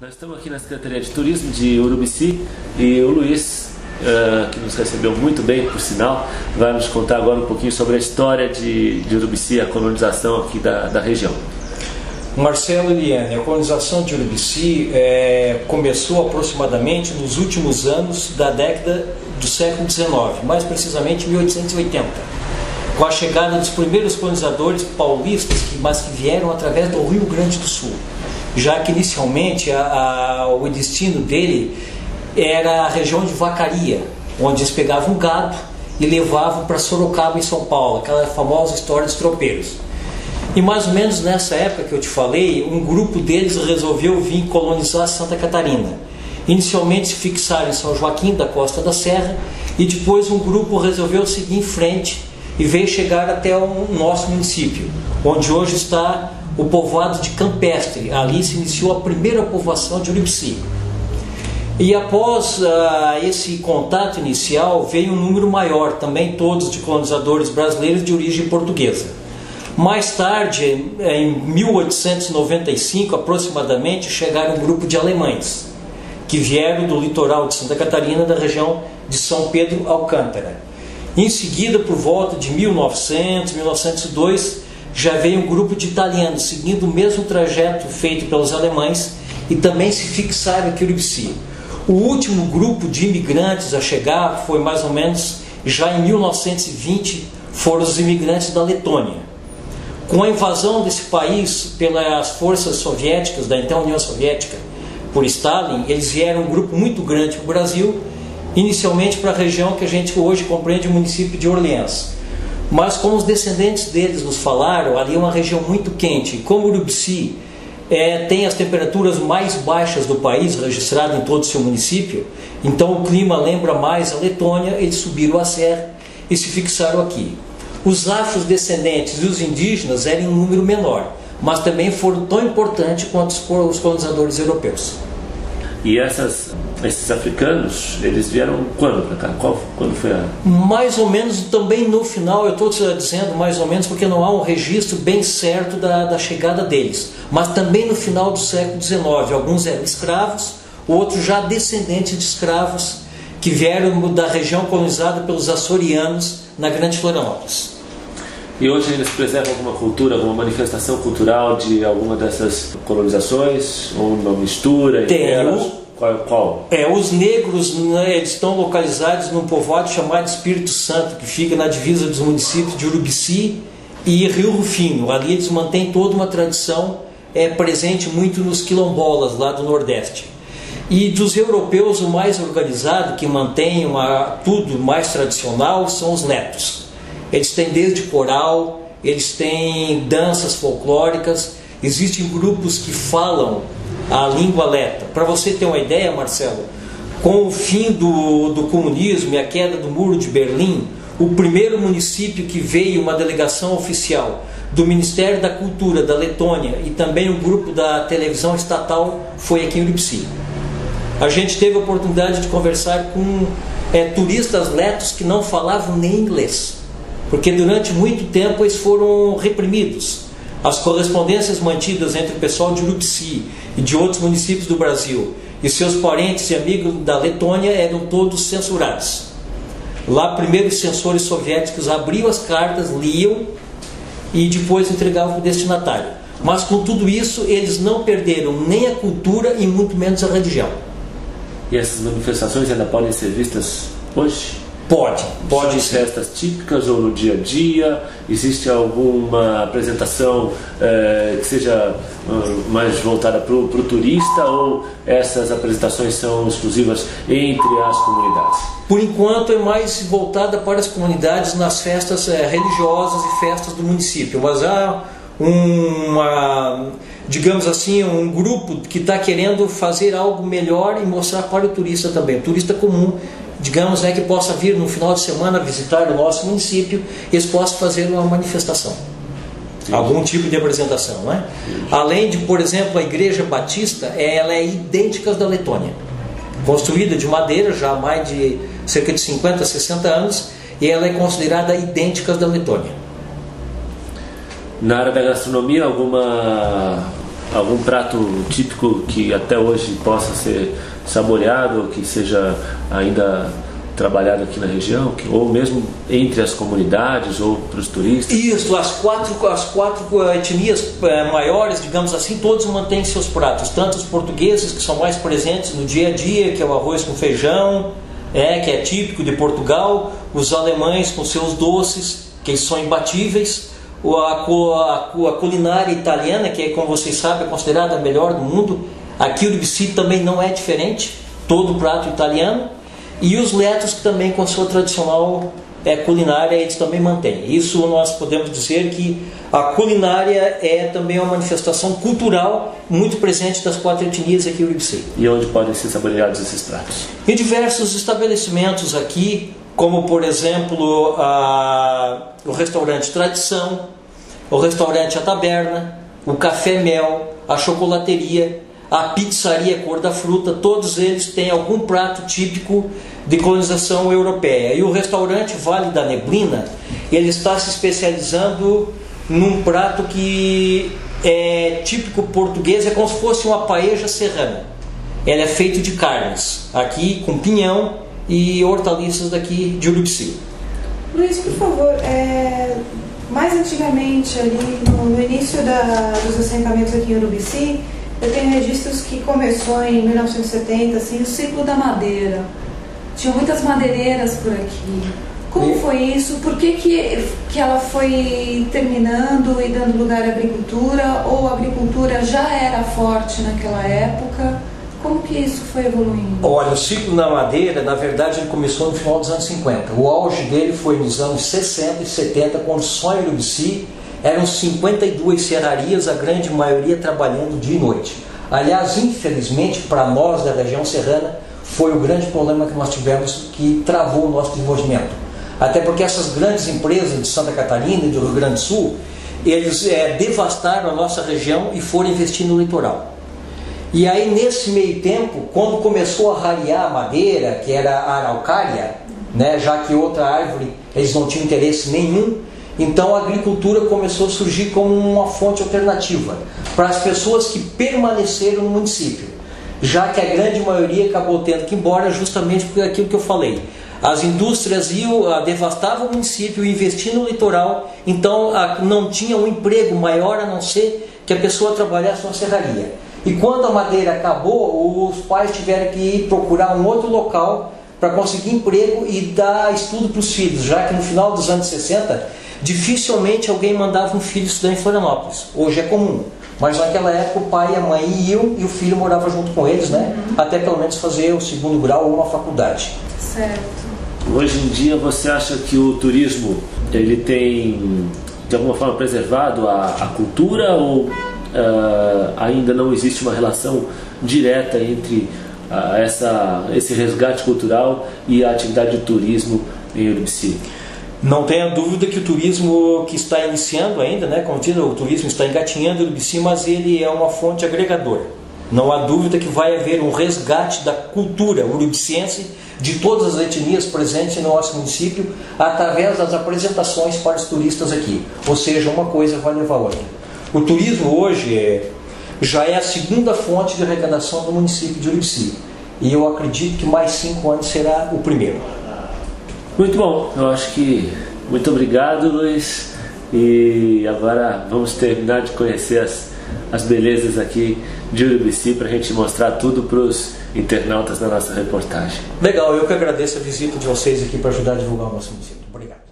Nós estamos aqui na Secretaria de Turismo de Urubici e o Luiz, que nos recebeu muito bem, por sinal, vai nos contar agora um pouquinho sobre a história de Urubici, a colonização aqui da região. Marcelo e Eliane, a colonização de Urubici começou aproximadamente nos últimos anos da década do século XIX, mais precisamente 1880, com a chegada dos primeiros colonizadores paulistas, mas que vieram através do Rio Grande do Sul, já que inicialmente o destino dele era a região de Vacaria, onde eles pegavam gado e levavam para Sorocaba, em São Paulo, aquela famosa história dos tropeiros. E mais ou menos nessa época que eu te falei, um grupo deles resolveu vir colonizar Santa Catarina. Inicialmente se fixaram em São Joaquim da Costa da Serra e depois um grupo resolveu seguir em frente e veio chegar até o nosso município, onde hoje está o povoado de Campestre. Ali se iniciou a primeira povoação de Urubici. E após esse contato inicial veio um número maior, também todos de colonizadores brasileiros de origem portuguesa. Mais tarde, em 1895 aproximadamente, chegaram um grupo de alemães que vieram do litoral de Santa Catarina, da região de São Pedro Alcântara. Em seguida, por volta de 1900, 1902, já veio um grupo de italianos seguindo o mesmo trajeto feito pelos alemães e também se fixaram aqui em Urubici. O último grupo de imigrantes a chegar foi mais ou menos já em 1920, foram os imigrantes da Letônia. Com a invasão desse país pelas forças soviéticas, da então União Soviética, por Stalin, eles vieram um grupo muito grande para o Brasil, inicialmente para a região que a gente hoje compreende o município de Orleans. Mas como os descendentes deles nos falaram, ali é uma região muito quente. Como Urubici tem as temperaturas mais baixas do país, registrado em todo o seu município, então o clima lembra mais a Letônia, eles subiram a serra e se fixaram aqui. Os afrodescendentes e os indígenas eram em um número menor, mas também foram tão importantes quanto os colonizadores europeus. E esses africanos, eles vieram quando para cá? Quando foi a... Mais ou menos também no final, eu estou dizendo mais ou menos porque não há um registro bem certo da chegada deles, mas também no final do século XIX. Alguns eram escravos, outros já descendentes de escravos que vieram da região colonizada pelos açorianos na Grande Florianópolis. E hoje eles preservam alguma cultura, alguma manifestação cultural de alguma dessas colonizações? Ou uma mistura entre elas? Qual? Os negros, eles estão localizados num povoado chamado Espírito Santo, que fica na divisa dos municípios de Urubici e Rio Rufino. Ali eles mantêm toda uma tradição presente muito nos quilombolas lá do Nordeste. E dos europeus, o mais organizado, que mantém tudo mais tradicional, são os netos. Eles têm desde coral, eles têm danças folclóricas, existem grupos que falam a língua leta. Para você ter uma ideia, Marcelo, com o fim do comunismo e a queda do Muro de Berlim, o primeiro município que veio uma delegação oficial do Ministério da Cultura da Letônia e também um grupo da televisão estatal foi aqui em Urubici. A gente teve a oportunidade de conversar com turistas letos que não falavam nem inglês, porque durante muito tempo eles foram reprimidos. As correspondências mantidas entre o pessoal de Urubici e de outros municípios do Brasil e seus parentes e amigos da Letônia eram todos censurados. Lá primeiro os censores soviéticos abriam as cartas, liam e depois entregavam para o destinatário. Mas com tudo isso eles não perderam nem a cultura e muito menos a religião. E essas manifestações ainda podem ser vistas hoje? Pode ser. Festas típicas ou no dia a dia? Existe alguma apresentação que seja mais voltada para o turista, ou essas apresentações são exclusivas entre as comunidades? Por enquanto é mais voltada para as comunidades nas festas religiosas e festas do município, mas há digamos assim, um grupo que está querendo fazer algo melhor e mostrar para o turista também, o turista comum, digamos, que possa vir no final de semana visitar o nosso município, eles possam fazer uma manifestação. Sim. Algum tipo de apresentação, não é? Sim. Além de, por exemplo, a Igreja Batista, ela é idêntica à da Letônia, construída de madeira já há mais de cerca de 50, 60 anos, e ela é considerada idêntica à da Letônia. Na área da gastronomia, alguma algum prato típico que até hoje possa ser saboreado, que seja ainda trabalhado aqui na região, ou mesmo entre as comunidades ou para os turistas? Isso, as quatro etnias maiores, digamos assim, todos mantêm seus pratos, tanto os portugueses, que são mais presentes no dia a dia, que é o arroz com feijão, que é típico de Portugal, os alemães com seus doces, que são imbatíveis, a culinária italiana, que, como vocês sabem, é considerada a melhor do mundo. Aqui o Urubici também não é diferente, todo o prato italiano. E os letos, que também com a sua tradicional culinária, eles também mantêm. Isso nós podemos dizer que a culinária é também uma manifestação cultural muito presente das quatro etnias aqui em Urubici. E onde podem ser saboreados esses pratos? Em diversos estabelecimentos aqui, como por exemplo o restaurante Tradição, o restaurante A Taberna, o Café Mel, a chocolateria, a pizzaria Cor da Fruta, todos eles têm algum prato típico de colonização europeia. E o restaurante Vale da Neblina, ele está se especializando num prato que é típico português, é como se fosse uma paella serrana. Ela é feita de carnes, aqui com pinhão e hortaliças daqui de Urubici. Luiz, por favor, mais antigamente, ali no início dos assentamentos aqui em Urubici, eu tenho registros que começou em 1970, assim, o ciclo da madeira. Tinha muitas madeireiras por aqui. Como foi isso? Por que ela foi terminando e dando lugar à agricultura? Ou a agricultura já era forte naquela época? Como que isso foi evoluindo? Olha, o ciclo da madeira, na verdade, ele começou no final dos anos 50. O auge dele foi nos anos 60 e 70, quando só em Urubici eram 52 serrarias, a grande maioria trabalhando dia e noite. Aliás, infelizmente, para nós da região serrana, foi o grande problema que nós tivemos, que travou o nosso desenvolvimento. Até porque essas grandes empresas de Santa Catarina e do Rio Grande do Sul, eles devastaram a nossa região e foram investir no litoral. E aí, nesse meio tempo, quando começou a rarear a madeira, que era a araucária, já que outra árvore eles não tinham interesse nenhum, então a agricultura começou a surgir como uma fonte alternativa para as pessoas que permaneceram no município, já que a grande maioria acabou tendo que ir embora justamente por aquilo que eu falei. As indústrias devastavam o município, investindo no litoral, então não tinha um emprego maior a não ser que a pessoa trabalhasse na serraria. E quando a madeira acabou, os pais tiveram que ir procurar um outro local para conseguir emprego e dar estudo para os filhos, já que no final dos anos 60, dificilmente alguém mandava um filho estudar em Florianópolis. Hoje é comum, mas naquela época o pai e a mãe iam e o filho morava junto com eles, até pelo menos fazer o segundo grau ou uma faculdade. Certo. Hoje em dia, você acha que o turismo ele tem de alguma forma preservado a cultura, ou ainda não existe uma relação direta entre esse resgate cultural e a atividade de turismo em Urubici? Não tenha dúvida que o turismo que está iniciando ainda, como diz, o turismo está engatinhando em Urubici, mas ele é uma fonte agregadora. Não há dúvida que vai haver um resgate da cultura urubiciense de todas as etnias presentes no nosso município através das apresentações para os turistas aqui. Ou seja, uma coisa vai levar a outra. O turismo hoje já é a segunda fonte de arrecadação do município de Urubici. E eu acredito que mais 5 anos será o primeiro. Muito bom, eu acho que muito obrigado, Luiz, e agora vamos terminar de conhecer as belezas aqui de Urubici para a gente mostrar tudo para os internautas da nossa reportagem. Legal, eu que agradeço a visita de vocês aqui para ajudar a divulgar o nosso município. Obrigado.